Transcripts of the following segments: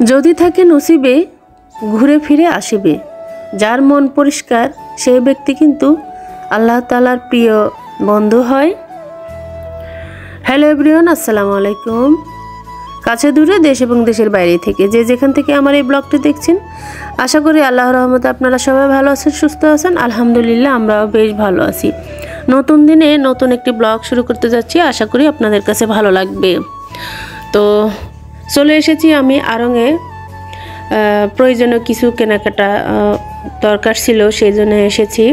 যদি থাকে নসিবে ঘুরে ফিরে আসিবে। যার মন পরিষ্কার সেই ব্যক্তি কিন্তু আল্লাহ তাআলার প্রিয় বন্ধু হয়। হ্যালো এভরিওয়ান, আসসালামু আলাইকুম। কাছে দূরে দেশ এবং দেশের বাইরে থেকে যে যেখান থেকে আমার এই ব্লগটি দেখছেন, আশা করি আল্লাহর রহমতে আপনারা সবাই ভালো আছেন, সুস্থ আছেন। আলহামদুলিল্লাহ আমরাও বেশ ভালো আছি। নতুন দিনে নতুন একটি ব্লগ শুরু করতে যাচ্ছি, আশা করি আপনাদের কাছে ভালো লাগবে। তো চলে এসেছি আমি আড়ংয়ে। প্রয়োজনীয় কিছু কেনাকাটা দরকার ছিল, সেই জন্য এসেছি।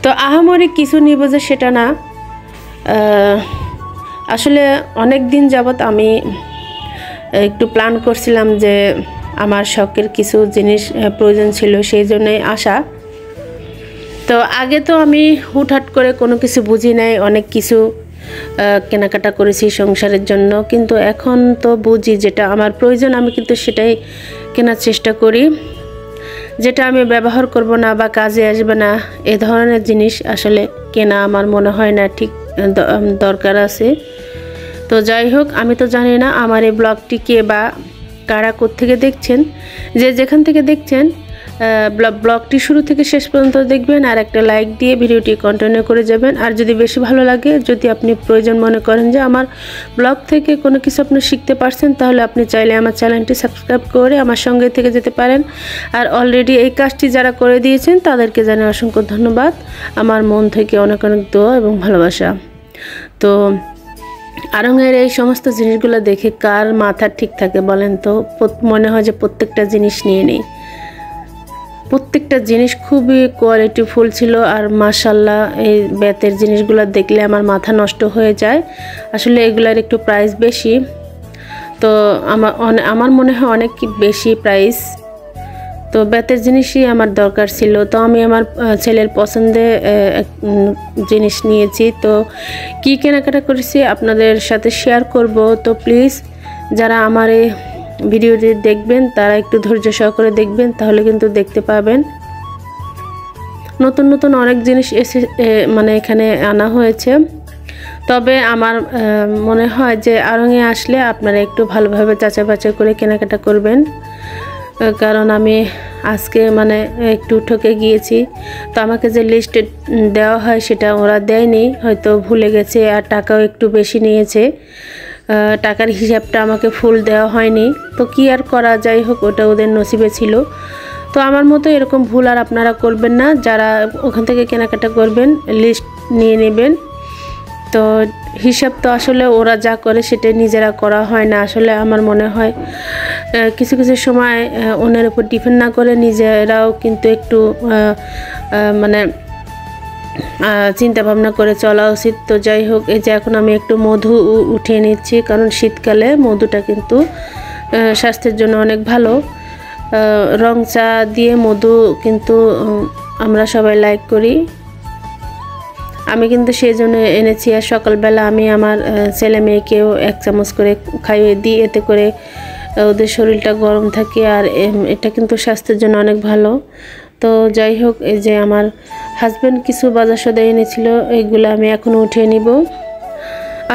তো আহামরি কিছু নিব যে সেটা না, আসলে অনেক দিন যাবত আমি একটু প্ল্যান করছিলাম যে আমার শখের কিছু জিনিস প্রয়োজন ছিল, সেই জন্যই আসা। তো আগে তো আমি হুটহাট করে কোনো কিছু বুঝি নাই, অনেক কিছু কেনাকাটা করেছি সংসারের জন্য, কিন্তু এখন তো বুঝি যেটা আমার প্রয়োজন আমি কিন্তু সেটাই কেনার চেষ্টা করি। যেটা আমি ব্যবহার করব না বা কাজে আসবে না এ ধরনের জিনিস আসলে কেনা আমার মনে হয় না ঠিক দরকার আছে। তো যাই হোক, আমি তো জানি না আমার এই ব্লগটি কে বা কারা কোত্থেকে দেখছেন। যে যেখান থেকে দেখছেন ব্লগটি শুরু থেকে শেষ পর্যন্ত দেখবেন, আর একটা লাইক দিয়ে ভিডিওটি কন্টিনিউ করে যাবেন। আর যদি বেশি ভালো লাগে, যদি আপনি প্রয়োজন মনে করেন যে আমার ব্লগ থেকে কোনো কিছু আপনি শিখতে পারছেন, তাহলে আপনি চাইলে আমার চ্যানেলটি সাবস্ক্রাইব করে আমার সঙ্গে থেকে যেতে পারেন। আর অলরেডি এই কাজটি যারা করে দিয়েছেন তাদেরকে জানাই অসংখ্য ধন্যবাদ, আমার মন থেকে অনেক অনেক দোয়া এবং ভালোবাসা। তো আড়ংয়ের এই সমস্ত জিনিসগুলো দেখে কার মাথা ঠিক থাকে বলেন তো? মনে হয় যে প্রত্যেকটা জিনিস নিয়ে নেই। প্রত্যেকটা জিনিস খুবই কোয়ালিটিফুল ছিল, আর মাশাআল্লাহ এই বেতের জিনিসগুলো দেখলে আমার মাথা নষ্ট হয়ে যায়। আসলে এগুলার একটু প্রাইস বেশি, তো আমার মনে হয় অনেক বেশি প্রাইস। তো বেতের জিনিসই আমার দরকার ছিল, তো আমি আমার ছেলের পছন্দে জিনিস নিয়েছি। তো কি কেনাকাটা করেছি আপনাদের সাথে শেয়ার করব। তো প্লিজ যারা আমার এই ভিডিওটি দেখবেন তারা একটু ধৈর্য সহকারে দেখবেন, তাহলে কিন্তু দেখতে পাবেন। নতুন নতুন অনেক জিনিস এসে মানে এখানে আনা হয়েছে। তবে আমার মনে হয় যে আড়ংয়ে আসলে আপনারা একটু ভালোভাবে যাচাই বাছাই করে কেনাকাটা করবেন, কারণ আমি আজকে মানে একটু ঠকে গিয়েছি। তো আমাকে যে লিস্ট দেওয়া হয় সেটা ওরা দেয়নি, হয়তো ভুলে গেছে, আর টাকাও একটু বেশি নিয়েছে। টাকার হিসাবটা আমাকে ফুল দেওয়া হয়নি, তো কি আর করা, যাই হোক ওটা ওদের নসিবে ছিল। তো আমার মতো এরকম ভুল আর আপনারা করবেন না, যারা ওখান থেকে কেনাকাটা করবেন লিস্ট নিয়ে নেবেন। তো হিসাব তো আসলে ওরা যা করে সেটা নিজেরা করা হয় না। আসলে আমার মনে হয় কিছু কিছু সময় ওনার উপর ডিপেন্ড না করে নিজেরাও কিন্তু একটু মানে চিন্তা ভাবনা করে চলা উচিত। তো যাই হোক, এই যে এখন আমি একটু মধু উঠিয়ে নিচ্ছি, কারণ শীতকালে মধুটা কিন্তু স্বাস্থ্যের জন্য অনেক ভালো। রং চা দিয়ে মধু কিন্তু আমরা সবাই লাইক করি, আমি কিন্তু সেই জন্য এনেছি। আর সকালবেলা আমি আমার ছেলে মেয়েকেও 1 চামচ করে খাইয়ে দিই, এতে করে ওদের শরীরটা গরম থাকে, আর এটা কিন্তু স্বাস্থ্যের জন্য অনেক ভালো। তো যাই হোক, এই যে আমার হাজব্যান্ড কিছু বাজার সদাই এনেছিল, এইগুলো আমি এখন উঠিয়ে নিব।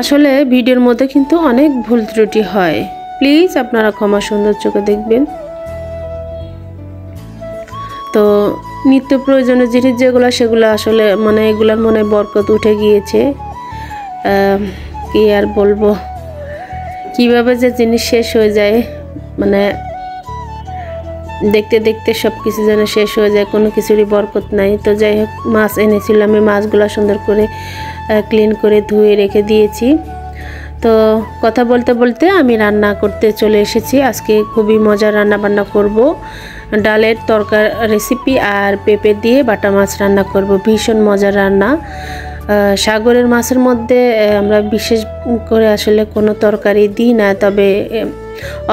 আসলে ভিডিওর মধ্যে কিন্তু অনেক ভুল ত্রুটি হয়, প্লিজ আপনারা ক্ষমা সুন্দর চোখে দেখবেন। তো নিত্য প্রয়োজনীয় জিনিস যেগুলো, সেগুলো আসলে মানে এগুলার মনে বরকত উঠে গিয়েছে। কি আর বলবো, কিভাবে যে জিনিস শেষ হয়ে যায়, মানে দেখতে দেখতে সব কিছু যেন শেষ হয়ে যায়, কোনো কিছুরই বরকত নাই। তো যাই হোক, মাছ এনেছিল, আমি মাছগুলো সুন্দর করে ক্লিন করে ধুয়ে রেখে দিয়েছি। তো কথা বলতে বলতে আমি রান্না করতে চলে এসেছি। আজকে খুবই মজার রান্না বান্না করব, ডালের তরকার রেসিপি আর পেঁপে দিয়ে বাটা মাছ রান্না করব, ভীষণ মজার রান্না। সাগরের মাছের মধ্যে আমরা বিশেষ করে আসলে কোনো তরকারি দিই না, তবে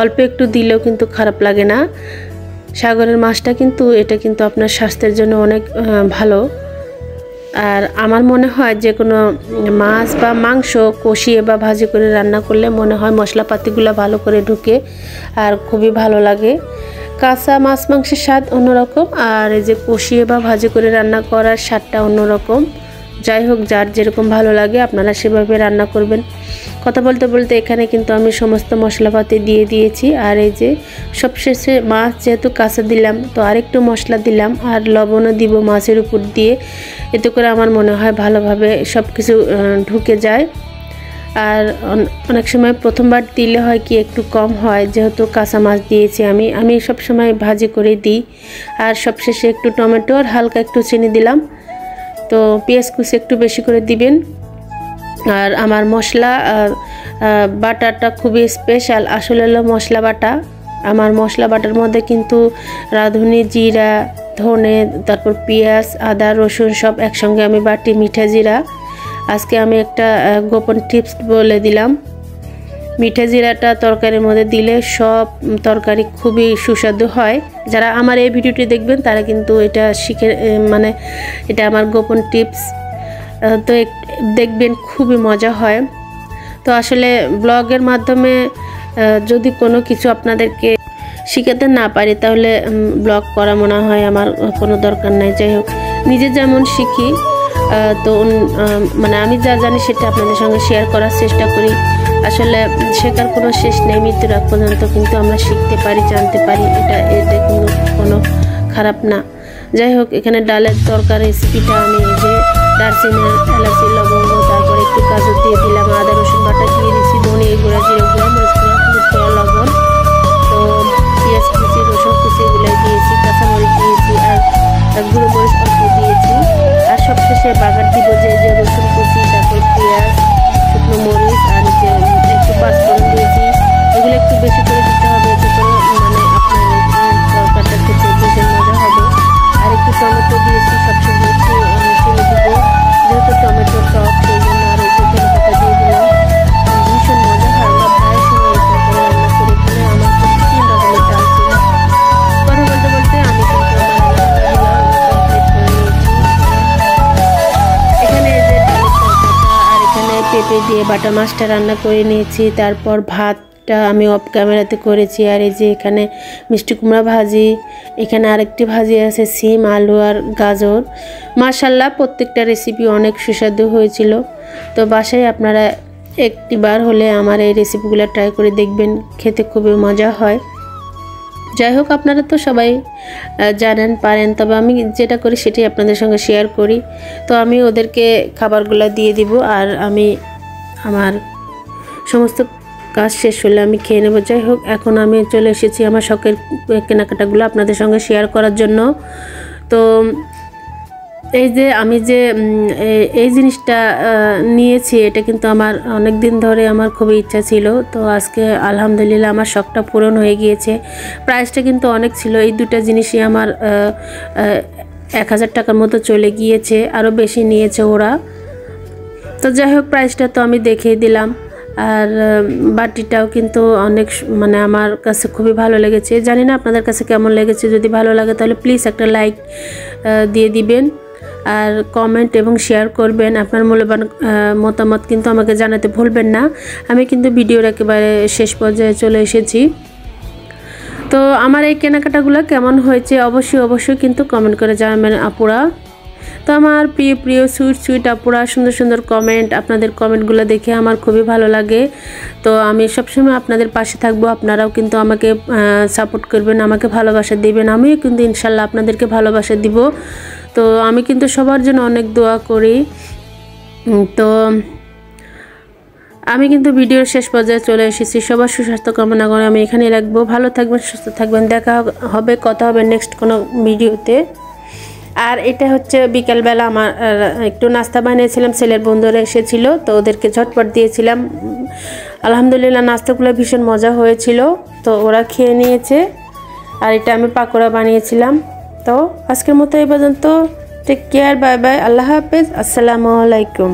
অল্প একটু দিলেও কিন্তু খারাপ লাগে না। সাগরের মাছটা কিন্তু এটা কিন্তু আপনার স্বাস্থ্যের জন্য অনেক ভালো। আর আমার মনে হয় যে কোনো মাছ বা মাংস কষিয়ে বা ভাজি করে রান্না করলে মনে হয় মশলাপাতিগুলো ভালো করে ঢুকে আর খুবই ভালো লাগে। কাঁচা মাছ মাংসের স্বাদ অন্যরকম, আর এই যে কষিয়ে বা ভাজি করে রান্না করার স্বাদটা অন্যরকম। যাই হোক, যার যেরকম ভালো লাগে আপনারা সেভাবে রান্না করবেন। কথা বলতে বলতে এখানে কিন্তু আমি সমস্ত মশলাপাতি দিয়ে দিয়েছি। আর এই যে সবশেষে মাছ যেহেতু কাঁচা দিলাম, তো আরেকটু মশলা দিলাম আর লবণও দিব মাছের উপর দিয়ে, এতে করে আমার মনে হয় ভালোভাবে সব কিছু ঢুকে যায়। আর অনেক সময় প্রথমবার দিলে হয় কি একটু কম হয়, যেহেতু কাঁচা মাছ দিয়েছি আমি সব সময় ভাজি করে দিই। আর সবশেষে একটু টমেটো আর হালকা একটু চিনি দিলাম। তো পেঁয়াজ কুচি একটু বেশি করে দিবেন। আর আমার মশলা বাটাটা খুবই স্পেশাল, আসলে হলো মশলা বাটা। আমার মশলা বাটার মধ্যে কিন্তু রাঁধুনি জিরা, ধনে, তারপর পেঁয়াজ, আদা, রসুন সব একসঙ্গে আমি বাটি, মিঠা জিরা। আজকে আমি একটা গোপন টিপস বলে দিলাম, মিঠা জিরাটা তরকারির মধ্যে দিলে সব তরকারি খুবই সুস্বাদু হয়। যারা আমার এই ভিডিওটি দেখবেন তারা কিন্তু এটা শিখে, মানে এটা আমার গোপন টিপস, তো দেখবেন খুবই মজা হয়। তো আসলে ব্লগের মাধ্যমে যদি কোনো কিছু আপনাদেরকে শিখাতে না পারি তাহলে ব্লগ করা মনে হয় আমার কোনো দরকার নাই। যাই হোক, নিজে যেমন শিখি, তো মানে আমি যা জানি সেটা আপনাদের সঙ্গে শেয়ার করার চেষ্টা করি। আসলে শেখার কোনো শেষ নেই, মৃত্যুর আগ পর্যন্ত কিন্তু আমরা শিখতে পারি, জানতে পারি, এটা কিন্তু কোনো খারাপ না। যাই হোক, এখানে ডালের তরকারি রেসিপিটা আমি যে দারচিনি, এলাচি, লবঙ্গ, তারপরে একটু কাজু দিয়ে দিলাম, আদা রসুন বাটা দিয়ে দিচ্ছি, ধনে গুঁড়া, জিরে গুঁড়া, মরিচ গুঁড়া, হলুদ গুঁড়া, লবণ, তো পেঁয়াজ কুচি, রসুন কুচি এগুলাই দিয়েছি, কাঁচামরিচ দিয়েছি আর গুঁড়ো মরিচ অল্প দিয়েছি। আর সবশেষে বাগার দিব যে রসুন কুচি, তারপর পেঁয়াজ, শুকনো মরিচ আর যে একটু পাঁচফোড়ন দিয়েছি। এগুলো একটু বেশি করে দিতে হবে, এতে করে মানে আপনার তরকারিটা খেতে ভীষণ মজা হবে। আর একটু টমেটো দিয়েছি, সবসময় একটু চিনি দিব, যেহেতু টমেটো টক সেই জন্য আর একটু ধনেপাতা দিয়ে দিলাম। ভীষণ মজা হয়। আমরা প্রায় সময় এই তরকারি রান্না করে খেলে আমার খুব 3 রকমের ডাল ছিল। কথা বলতে বলতে আমি কিন্তু আমার রান্নাগুলো কমপ্লিট করে নিয়েছি। এখানে এই যে ডালের তরকারিটা আর এখানে পেঁপে দিয়ে বাটা মাছটা রান্না করে নিয়েছি। তারপর ভাতটা আমি অফ ক্যামেরাতে করেছি। আর এই যে এখানে মিষ্টি কুমড়া ভাজি, এখানে আরেকটি ভাজি আছে সিম, আলু আর গাজর। মাশাআল্লাহ, প্রত্যেকটা রেসিপি অনেক সুস্বাদু হয়েছিল। তো বাসায় আপনারা একটিবার হলে আমার এই রেসিপিগুলো ট্রাই করে দেখবেন, খেতে খুবই মজা হয়। যাই হোক, আপনারা তো সবাই জানেন, পারেন, তবে আমি যেটা করি সেটাই আপনাদের সঙ্গে শেয়ার করি। তো আমি ওদেরকে খাবারগুলো দিয়ে দিব আর আমি আমার সমস্ত কাজ শেষ হলে আমি খেয়ে নেব। যাই হোক, এখন আমি চলে এসেছি আমার শখের কেনাকাটাগুলো আপনাদের সঙ্গে শেয়ার করার জন্য। তো এই যে আমি যে এই জিনিসটা নিয়েছি, এটা কিন্তু আমার অনেক দিন ধরে আমার খুবই ইচ্ছা ছিল। তো আজকে আলহামদুলিল্লাহ আমার শখটা পূরণ হয়ে গিয়েছে। প্রাইসটা কিন্তু অনেক ছিল, এই দুটো জিনিসই আমার 1000 টাকার মতো চলে গিয়েছে, আরও বেশি নিয়েছে ওরা। তো যাই হোক, প্রাইসটা তো আমি দেখিয়ে দিলাম। আর বাটিটাও কিন্তু অনেক মানে আমার কাছে খুবই ভালো লেগেছে। জানি না আপনাদের কাছে কেমন লেগেছে, যদি ভালো লাগে তাহলে প্লিজ একটা লাইক দিয়ে দিবেন আর কমেন্ট এবং শেয়ার করবেন। আপনার মূল্যবান মতামত কিন্তু আমাকে জানাতে ভুলবেন না। আমি কিন্তু ভিডিওর একেবারে শেষ পর্যায়ে চলে এসেছি। তো আমার এই কেনাকাটাগুলো কেমন হয়েছে অবশ্যই কিন্তু কমেন্ট করে জানাবেন আপুরা। তো আমার প্রিয় সুইট আপুরা, সুন্দর সুন্দর কমেন্ট, আপনাদের কমেন্টগুলো দেখে আমার খুবই ভালো লাগে। তো আমি সবসময় আপনাদের পাশে থাকবো, আপনারাও কিন্তু আমাকে সাপোর্ট করবেন, আমাকে ভালোবাসা দিবেন, আমিও কিন্তু ইনশাল্লাহ আপনাদেরকে ভালোবাসা দিব। তো আমি কিন্তু সবার জন্য অনেক দোয়া করি। তো আমি কিন্তু ভিডিওর শেষ পর্যায়ে চলে এসেছি। সবার সুস্বাস্থ্য কামনা করে আমি এখানেই রাখবো। ভালো থাকবেন, সুস্থ থাকবেন, দেখা হবে, কথা হবে নেক্সট কোনো ভিডিওতে। আর এটা হচ্ছে বিকেলবেলা আমার একটু নাস্তা বানিয়েছিলাম, ছেলের বন্ধুরা এসেছিল, তো ওদেরকে ঝটপট দিয়েছিলাম। আলহামদুলিল্লাহ নাস্তাগুলো ভীষণ মজা হয়েছিল, তো ওরা খেয়ে নিয়েছে। আর এটা আমি পাকোড়া বানিয়েছিলাম। তো আজকের মতো এই পর্যন্ত। টেক কেয়ার, বাই বাই, আল্লাহ হাফেজ, আসসালামু আলাইকুম।